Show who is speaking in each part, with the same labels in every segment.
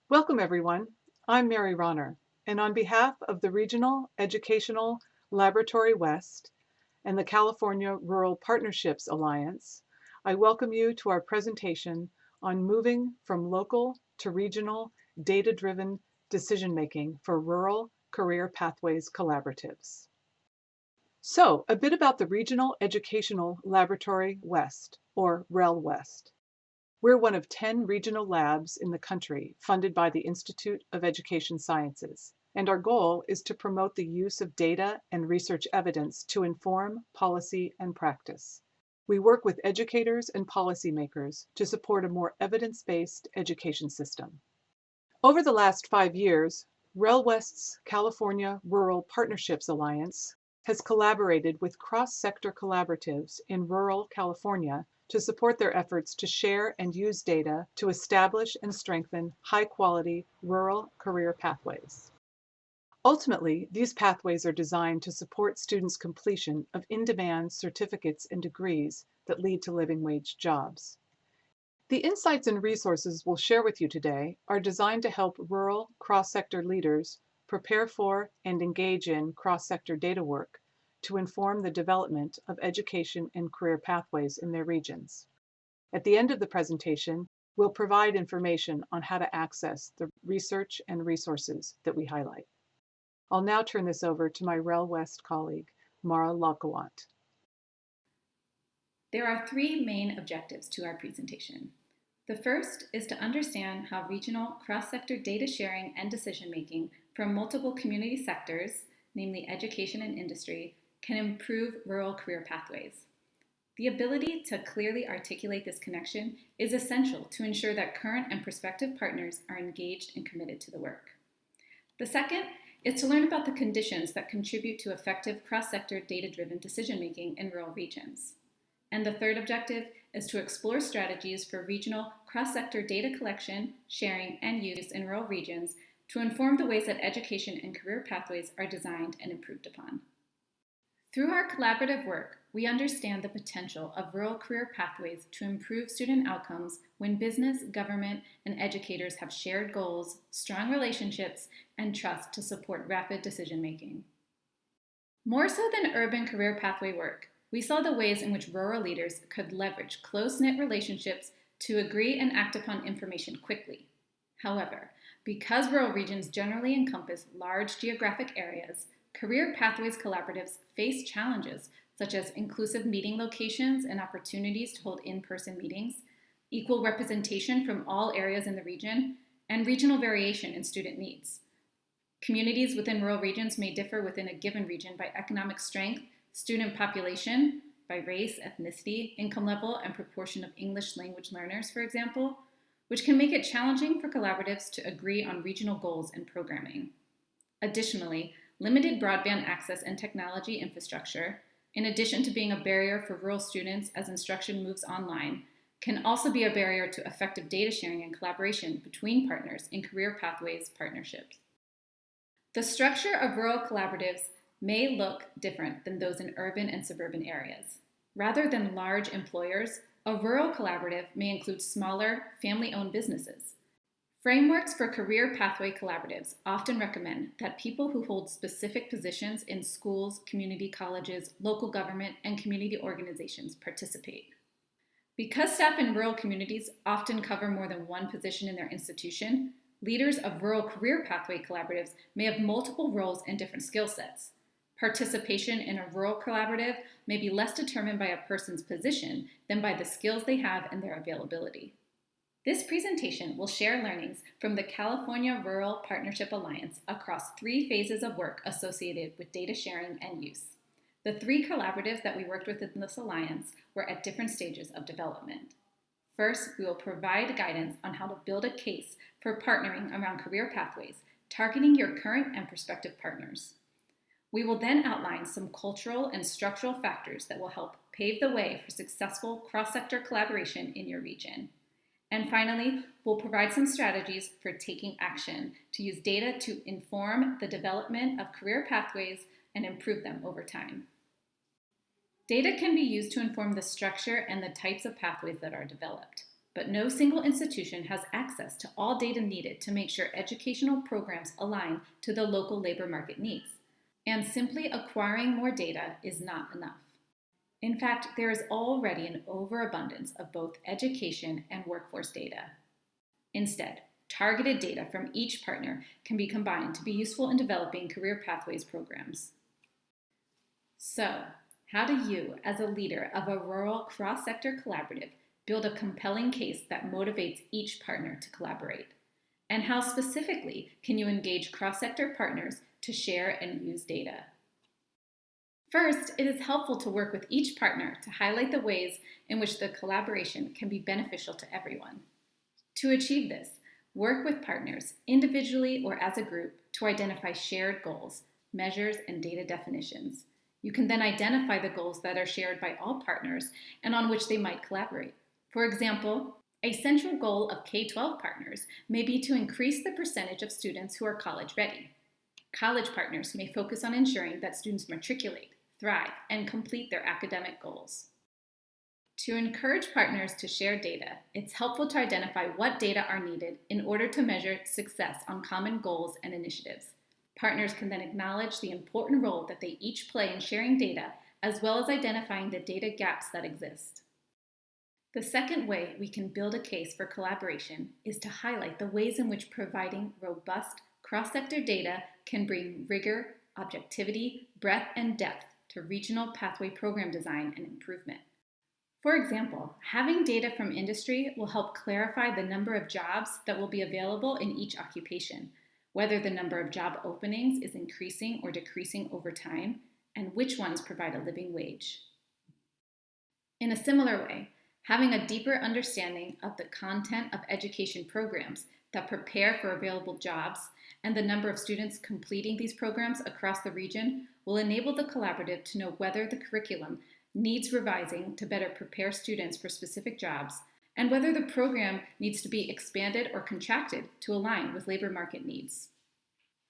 Speaker 1: Welcome, everyone. I'm Mary Ronner, and on behalf of the Regional Educational Laboratory West and the California Rural Partnerships Alliance, I welcome you to our presentation on moving from local to regional data-driven decision-making for rural career pathways collaboratives. So, a bit about the Regional Educational Laboratory West, or REL West. We're one of 10 regional labs in the country funded by the Institute of Education Sciences, and our goal is to promote the use of data and research evidence to inform policy and practice. We work with educators and policymakers to support a more evidence-based education system. Over the last 5 years, REL West's California Rural Partnerships Alliance has collaborated with cross-sector collaboratives in rural California to support their efforts to share and use data to establish and strengthen high-quality rural career pathways. Ultimately, these pathways are designed to support students' completion of in-demand certificates and degrees that lead to living wage jobs. The insights and resources we'll share with you today are designed to help rural cross-sector leaders prepare for and engage in cross-sector data work to inform the development of education and career pathways in their regions. At the end of the presentation, we'll provide information on how to access the research and resources that we highlight. I'll now turn this over to my REL West colleague, Mara Lalkawant.
Speaker 2: There are three main objectives to our presentation. The first is to understand how regional cross-sector data sharing and decision-making from multiple community sectors, namely education and industry, can improve rural career pathways. The ability to clearly articulate this connection is essential to ensure that current and prospective partners are engaged and committed to the work. The second is to learn about the conditions that contribute to effective cross-sector data-driven decision-making in rural regions. And the third objective is to explore strategies for regional cross-sector data collection, sharing, and use in rural regions to inform the ways that education and career pathways are designed and improved upon. Through our collaborative work, we understand the potential of rural career pathways to improve student outcomes when business, government, and educators have shared goals, strong relationships, and trust to support rapid decision-making. More so than urban career pathway work, we saw the ways in which rural leaders could leverage close-knit relationships to agree and act upon information quickly. However, because rural regions generally encompass large geographic areas, career pathways collaboratives face challenges such as inclusive meeting locations and opportunities to hold in-person meetings, equal representation from all areas in the region, and regional variation in student needs. Communities within rural regions may differ within a given region by economic strength, student population, by race, ethnicity, income level, and proportion of English language learners, for example, which can make it challenging for collaboratives to agree on regional goals and programming. Additionally, limited broadband access and technology infrastructure, in addition to being a barrier for rural students as instruction moves online, can also be a barrier to effective data sharing and collaboration between partners in career pathways partnerships. The structure of rural collaboratives may look different than those in urban and suburban areas. Rather than large employers, a rural collaborative may include smaller, family-owned businesses. Frameworks for career pathway collaboratives often recommend that people who hold specific positions in schools, community colleges, local government, and community organizations participate. Because staff in rural communities often cover more than one position in their institution, leaders of rural career pathway collaboratives may have multiple roles and different skill sets. Participation in a rural collaborative may be less determined by a person's position than by the skills they have and their availability. This presentation will share learnings from the California Rural Partnership Alliance across 3 phases of work associated with data sharing and use. The 3 collaboratives that we worked with in this alliance were at different stages of development. First, we will provide guidance on how to build a case for partnering around career pathways, targeting your current and prospective partners. We will then outline some cultural and structural factors that will help pave the way for successful cross-sector collaboration in your region. And finally, we'll provide some strategies for taking action to use data to inform the development of career pathways and improve them over time. Data can be used to inform the structure and the types of pathways that are developed. but no single institution has access to all data needed to make sure educational programs align to the local labor market needs. And simply acquiring more data is not enough. In fact, there is already an overabundance of both education and workforce data. Instead, targeted data from each partner can be combined to be useful in developing career pathways programs. So, how do you, as a leader of a rural cross-sector collaborative, build a compelling case that motivates each partner to collaborate? And how specifically can you engage cross-sector partners to share and use data? First, it is helpful to work with each partner to highlight the ways in which the collaboration can be beneficial to everyone. To achieve this, work with partners, individually or as a group, to identify shared goals, measures, and data definitions. You can then identify the goals that are shared by all partners and on which they might collaborate. For example, a central goal of K-12 partners may be to increase the percentage of students who are college ready. College partners may focus on ensuring that students matriculate, thrive, and complete their academic goals. To encourage partners to share data, it's helpful to identify what data are needed in order to measure success on common goals and initiatives. Partners can then acknowledge the important role that they each play in sharing data, as well as identifying the data gaps that exist. The second way we can build a case for collaboration is to highlight the ways in which providing robust cross-sector data can bring rigor, objectivity, breadth, and depth to regional pathway program design and improvement. For example, having data from industry will help clarify the number of jobs that will be available in each occupation, whether the number of job openings is increasing or decreasing over time, and which ones provide a living wage. In a similar way, having a deeper understanding of the content of education programs that prepare for available jobs and the number of students completing these programs across the region will enable the collaborative to know whether the curriculum needs revising to better prepare students for specific jobs, and whether the program needs to be expanded or contracted to align with labor market needs.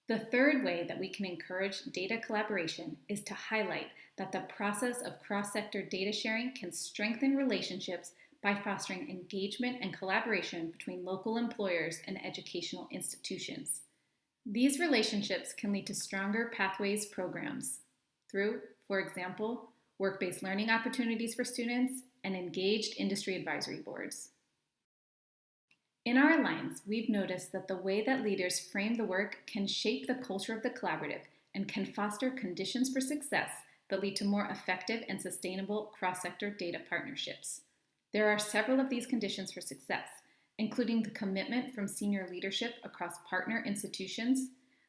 Speaker 2: The third way that we can encourage data collaboration is to highlight that the process of cross-sector data sharing can strengthen relationships by fostering engagement and collaboration between local employers and educational institutions. These relationships can lead to stronger pathways programs through, for example, work-based learning opportunities for students, and engaged industry advisory boards. In our alliance, we've noticed that the way that leaders frame the work can shape the culture of the collaborative and can foster conditions for success that lead to more effective and sustainable cross-sector data partnerships. There are several of these conditions for success, including the commitment from senior leadership across partner institutions,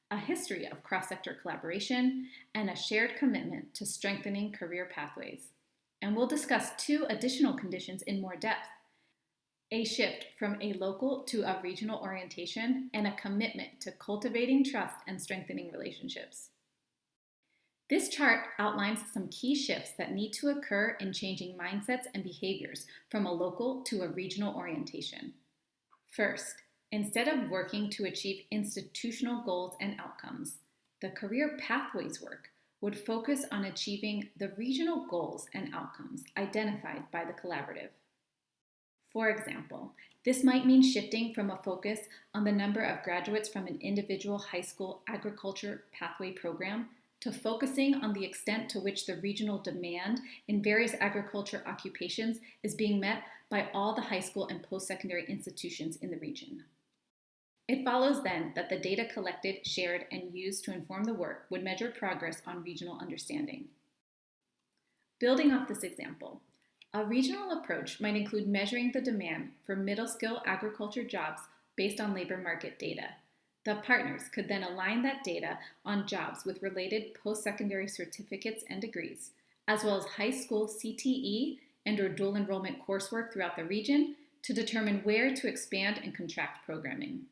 Speaker 2: a history of cross-sector collaboration, and a shared commitment to strengthening career pathways. And we'll discuss two additional conditions in more depth: a shift from a local to a regional orientation, and a commitment to cultivating trust and strengthening relationships. This chart outlines some key shifts that need to occur in changing mindsets and behaviors from a local to a regional orientation. First, instead of working to achieve institutional goals and outcomes, the career pathways work would focus on achieving the regional goals and outcomes identified by the collaborative. For example, this might mean shifting from a focus on the number of graduates from an individual high school agriculture pathway program to focusing on the extent to which the regional demand in various agriculture occupations is being met by all the high school and post-secondary institutions in the region. It follows then that the data collected, shared, and used to inform the work would measure progress on regional understanding. Building off this example, a regional approach might include measuring the demand for middle-skill agriculture jobs based on labor market data. The partners could then align that data on jobs with related post-secondary certificates and degrees, as well as high school CTE and/or dual enrollment coursework throughout the region to determine where to expand and contract programming.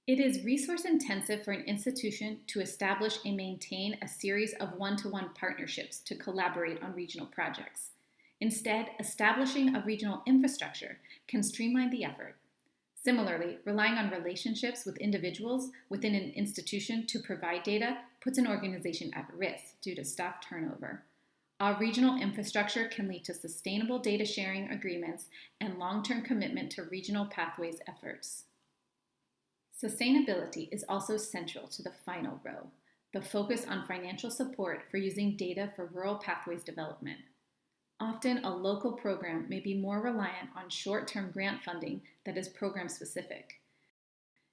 Speaker 2: It is resource intensive for an institution to establish and maintain a series of one-to-one partnerships to collaborate on regional projects. Instead, establishing a regional infrastructure can streamline the effort. Similarly, relying on relationships with individuals within an institution to provide data puts an organization at risk due to staff turnover. Our regional infrastructure can lead to sustainable data sharing agreements and long-term commitment to regional pathways efforts. Sustainability is also central to the final row, the focus on financial support for using data for rural pathways development. Often, a local program may be more reliant on short-term grant funding that is program-specific.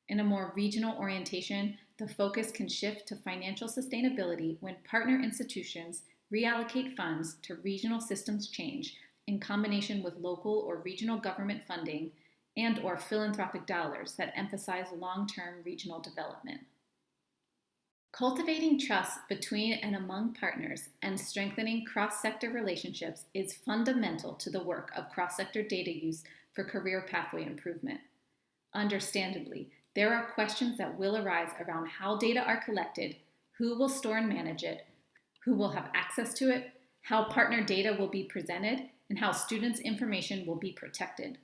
Speaker 2: In a more regional orientation, the focus can shift to financial sustainability when partner institutions reallocate funds to regional systems change in combination with local or regional government funding and/or philanthropic dollars that emphasize long-term regional development. Cultivating trust between and among partners and strengthening cross-sector relationships is fundamental to the work of cross-sector data use for career pathway improvement. Understandably, there are questions that will arise around how data are collected, who will store and manage it, who will have access to it, how partner data will be presented, and how students' information will be protected.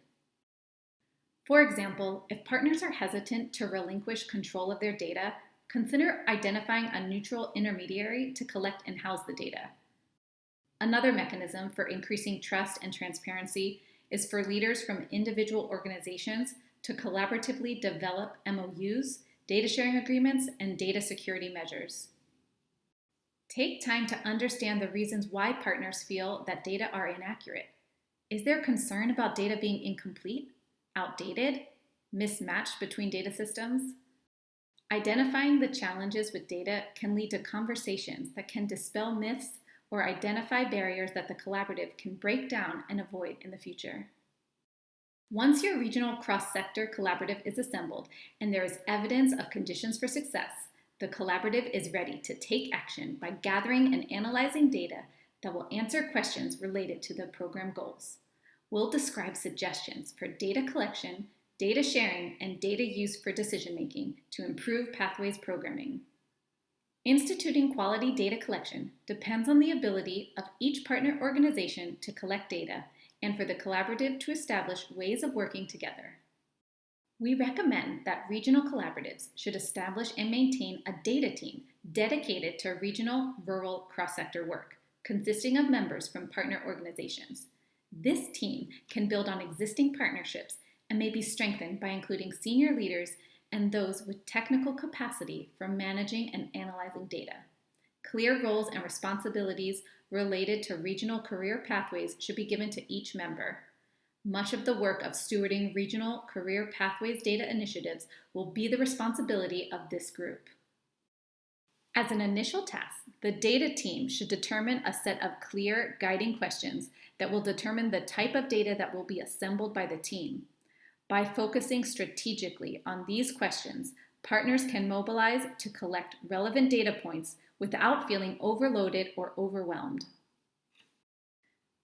Speaker 2: For example, if partners are hesitant to relinquish control of their data, consider identifying a neutral intermediary to collect and house the data. Another mechanism for increasing trust and transparency is for leaders from individual organizations to collaboratively develop MOUs, data sharing agreements, and data security measures. Take time to understand the reasons why partners feel that data are inaccurate. Is there concern about data being incomplete, outdated, mismatched between data systems? Identifying the challenges with data can lead to conversations that can dispel myths or identify barriers that the collaborative can break down and avoid in the future. Once your regional cross-sector collaborative is assembled and there is evidence of conditions for success, the collaborative is ready to take action by gathering and analyzing data that will answer questions related to the program goals. We'll describe suggestions for data collection, data sharing, and data use for decision-making to improve pathways programming. Instituting quality data collection depends on the ability of each partner organization to collect data and for the collaborative to establish ways of working together. We recommend that regional collaboratives should establish and maintain a data team dedicated to regional, rural, cross-sector work, consisting of members from partner organizations. This team can build on existing partnerships and may be strengthened by including senior leaders and those with technical capacity for managing and analyzing data. Clear roles and responsibilities related to regional career pathways should be given to each member. Much of the work of stewarding regional career pathways data initiatives will be the responsibility of this group. As an initial task, the data team should determine a set of clear guiding questions that will determine the type of data that will be assembled by the team. By focusing strategically on these questions, partners can mobilize to collect relevant data points without feeling overloaded or overwhelmed.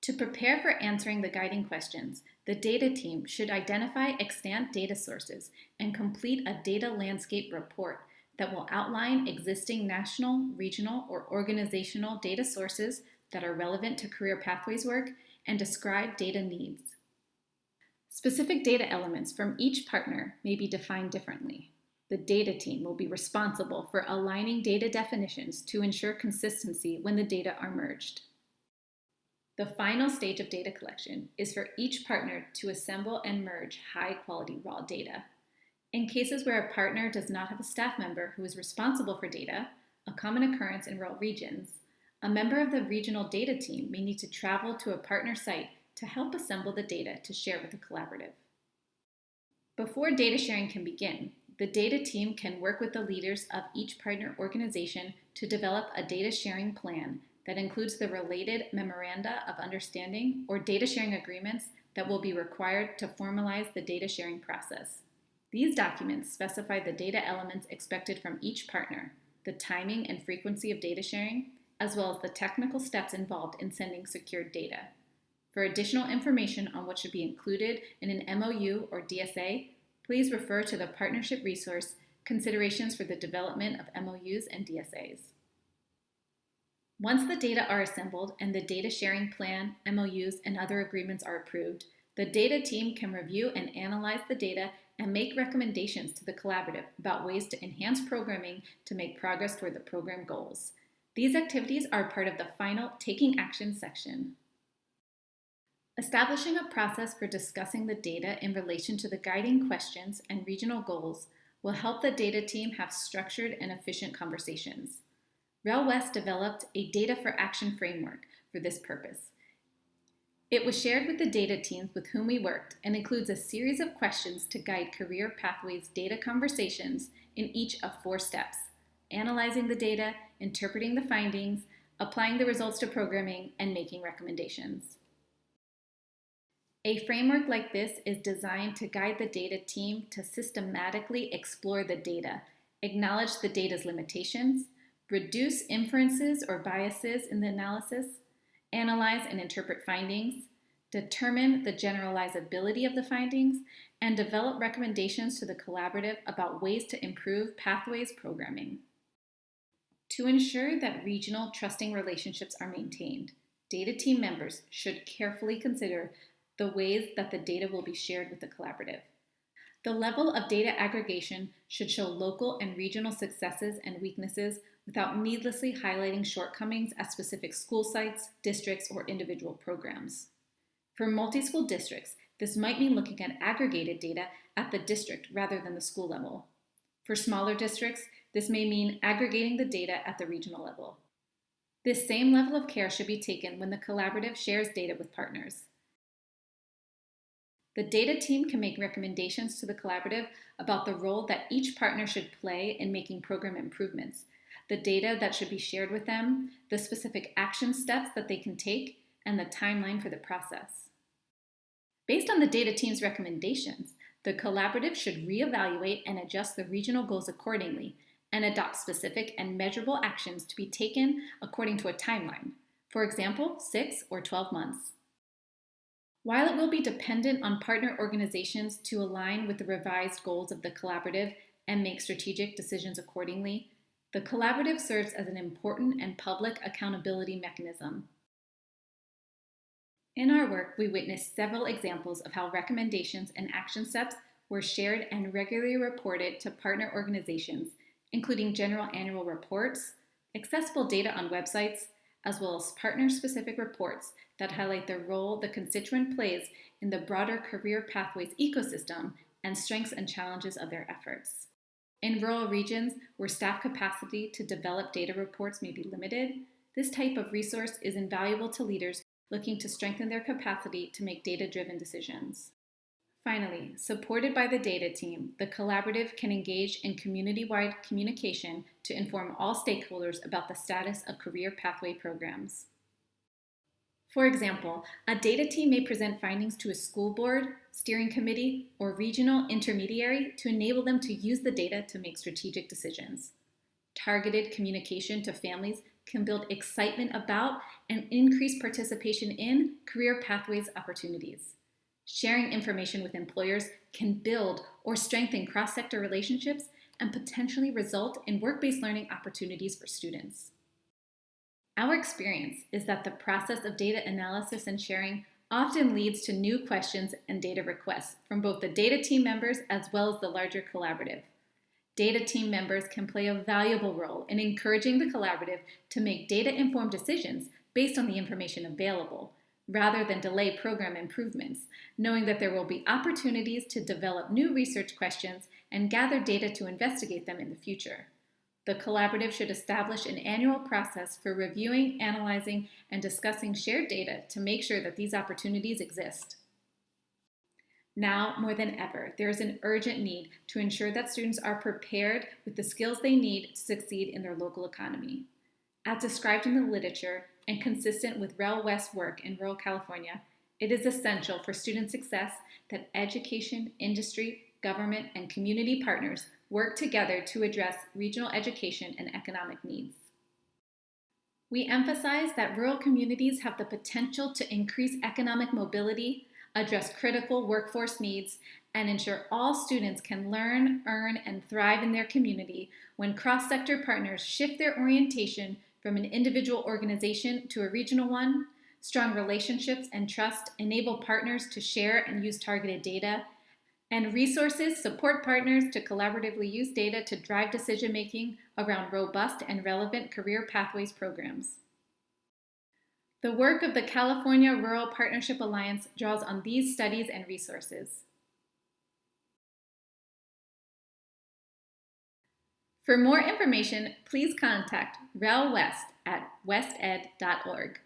Speaker 2: To prepare for answering the guiding questions, the data team should identify extant data sources and complete a data landscape report that will outline existing national, regional, or organizational data sources that are relevant to career pathways work and describe data needs. Specific data elements from each partner may be defined differently. The data team will be responsible for aligning data definitions to ensure consistency when the data are merged. The final stage of data collection is for each partner to assemble and merge high-quality raw data. In cases where a partner does not have a staff member who is responsible for data, a common occurrence in rural regions, a member of the regional data team may need to travel to a partner site to help assemble the data to share with the collaborative. Before data sharing can begin, the data team can work with the leaders of each partner organization to develop a data sharing plan that includes the related memoranda of understanding or data sharing agreements that will be required to formalize the data sharing process. These documents specify the data elements expected from each partner, the timing and frequency of data sharing, as well as the technical steps involved in sending secured data. For additional information on what should be included in an MOU or DSA, please refer to the partnership resource, Considerations for the Development of MOUs and DSAs. Once the data are assembled and the data sharing plan, MOUs, and other agreements are approved, the data team can review and analyze the data and make recommendations to the collaborative about ways to enhance programming to make progress toward the program goals. These activities are part of the final Taking Action section. Establishing a process for discussing the data in relation to the guiding questions and regional goals will help the data team have structured and efficient conversations. REL West developed a Data for Action framework for this purpose. It was shared with the data teams with whom we worked and includes a series of questions to guide career pathways data conversations in each of 4 steps: analyzing the data, interpreting the findings, applying the results to programming, and making recommendations. A framework like this is designed to guide the data team to systematically explore the data, acknowledge the data's limitations, reduce inferences or biases in the analysis, analyze and interpret findings, determine the generalizability of the findings, and develop recommendations to the collaborative about ways to improve pathways programming. To ensure that regional trusting relationships are maintained, data team members should carefully consider the ways that the data will be shared with the collaborative. The level of data aggregation should show local and regional successes and weaknesses without needlessly highlighting shortcomings at specific school sites, districts, or individual programs. For multi-school districts, this might mean looking at aggregated data at the district rather than the school level. For smaller districts, this may mean aggregating the data at the regional level. This same level of care should be taken when the collaborative shares data with partners. The data team can make recommendations to the collaborative about the role that each partner should play in making program improvements, the data that should be shared with them, the specific action steps that they can take, and the timeline for the process. Based on the data team's recommendations, the collaborative should reevaluate and adjust the regional goals accordingly and adopt specific and measurable actions to be taken according to a timeline, for example, 6 or 12 months. While it will be dependent on partner organizations to align with the revised goals of the collaborative and make strategic decisions accordingly, the collaborative serves as an important and public accountability mechanism. In our work, we witnessed several examples of how recommendations and action steps were shared and regularly reported to partner organizations, including general annual reports, accessible data on websites, as well as partner-specific reports that highlight the role the constituent plays in the broader career pathways ecosystem and strengths and challenges of their efforts. In rural regions where staff capacity to develop data reports may be limited, this type of resource is invaluable to leaders looking to strengthen their capacity to make data-driven decisions. Finally, supported by the data team, the collaborative can engage in community-wide communication to inform all stakeholders about the status of career pathway programs. For example, a data team may present findings to a school board, steering committee, or regional intermediary to enable them to use the data to make strategic decisions. Targeted communication to families can build excitement about and increase participation in career pathways opportunities. Sharing information with employers can build or strengthen cross-sector relationships and potentially result in work-based learning opportunities for students. Our experience is that the process of data analysis and sharing often leads to new questions and data requests from both the data team members as well as the larger collaborative. Data team members can play a valuable role in encouraging the collaborative to make data-informed decisions based on the information available, rather than delay program improvements, knowing that there will be opportunities to develop new research questions and gather data to investigate them in the future. The collaborative should establish an annual process for reviewing, analyzing, and discussing shared data to make sure that these opportunities exist. Now, more than ever, there is an urgent need to ensure that students are prepared with the skills they need to succeed in their local economy. As described in the literature and consistent with REL West work in rural California, it is essential for student success that education, industry, government, and community partners work together to address regional education and economic needs. We emphasize that rural communities have the potential to increase economic mobility, address critical workforce needs, and ensure all students can learn, earn, and thrive in their community when cross-sector partners shift their orientation from an individual organization to a regional one. Strong relationships and trust enable partners to share and use targeted data, And resources support partners to collaboratively use data to drive decision-making around robust and relevant career pathways programs. The work of the California Rural Partnership Alliance draws on these studies and resources. For more information, please contact REL West at wested.org.